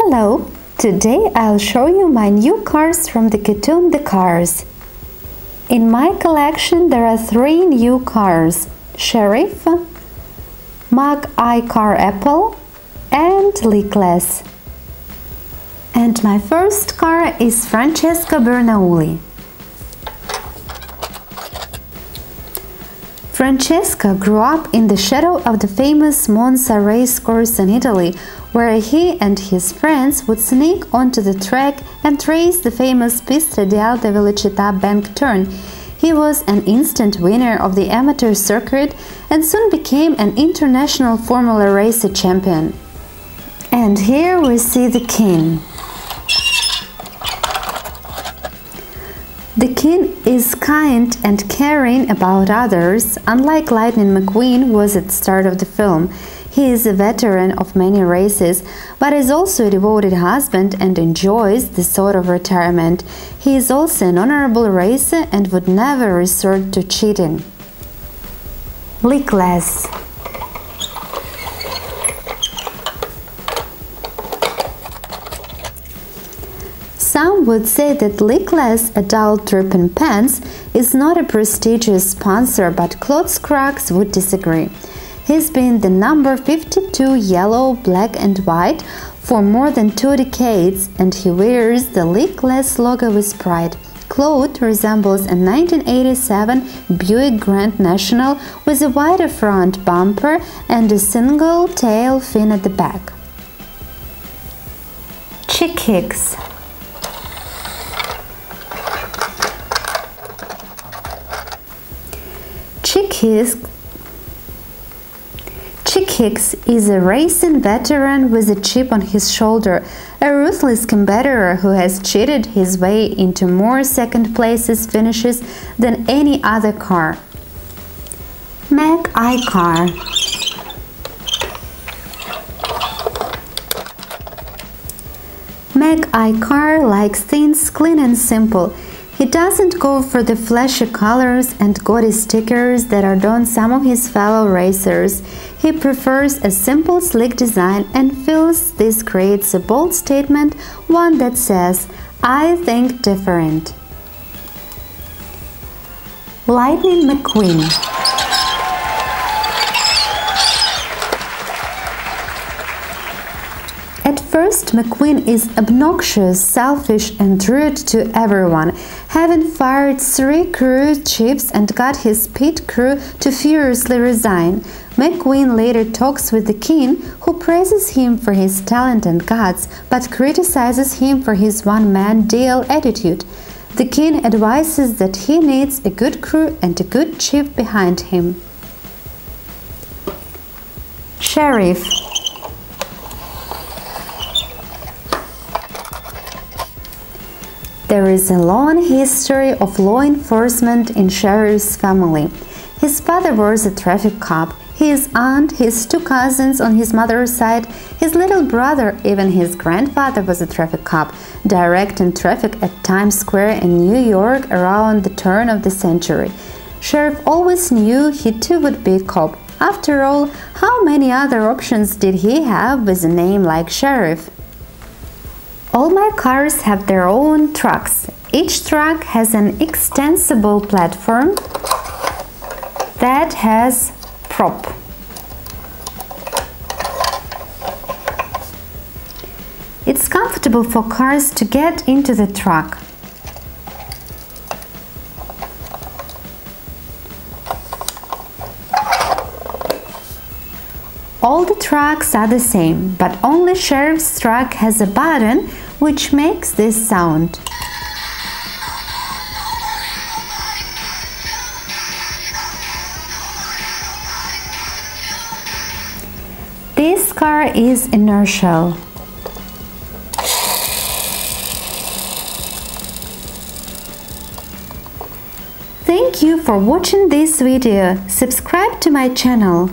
Hello! Today I'll show you my new cars from the cartoon The Cars. In my collection there are 3 new cars: Sheriff, McQueen car Apple and Reakless. And my first car is Francesco Bernoulli. Francesca grew up in the shadow of the famous Monza racecourse in Italy, where he and his friends would sneak onto the track and race the famous Pista di Alta Velocità bank turn. He was an instant winner of the amateur circuit and soon became an international Formula Racer champion. And here we see the king. The king is kind and caring about others, unlike Lightning McQueen was at the start of the film. He is a veteran of many races, but is also a devoted husband and enjoys the thought of retirement. He is also an honorable racer and would never resort to cheating. Reakless. Some would say that Reakless adult ripping pants is not a prestigious sponsor, but Clothes Crux would disagree. He's been the number 52 yellow, black and white for more than 2 decades, and he wears the Reakless logo with pride. Cloth resembles a 1987 Buick Grand National with a wider front bumper and a single tail fin at the back. Hicks. Hicks is a racing veteran with a chip on his shoulder, a ruthless competitor who has cheated his way into more second-place finishes than any other car. McQueen car. McQueen car likes things clean and simple. He doesn't go for the flashy colors and gaudy stickers that are done some of his fellow racers. He prefers a simple, sleek design and feels this creates a bold statement, one that says, "I think different." Lightning McQueen. At first, McQueen is obnoxious, selfish and rude to everyone, having fired 3 crew chiefs and got his pit crew to furiously resign. McQueen later talks with the king, who praises him for his talent and guts, but criticizes him for his one-man deal attitude. The king advises that he needs a good crew and a good chief behind him. Sheriff. There is a long history of law enforcement in Sheriff's family. His father was a traffic cop, his aunt, his 2 cousins on his mother's side, his little brother, even his grandfather was a traffic cop, directing traffic at Times Square in New York around the turn of the century. Sheriff always knew he too would be a cop. After all, how many other options did he have with a name like Sheriff? All my cars have their own trucks. Each truck has an extensible platform that has prop. It's comfortable for cars to get into the truck. All the trucks are the same, but only Sheriff's truck has a button which makes this sound. This car is inertial. Thank you for watching this video. Subscribe to my channel.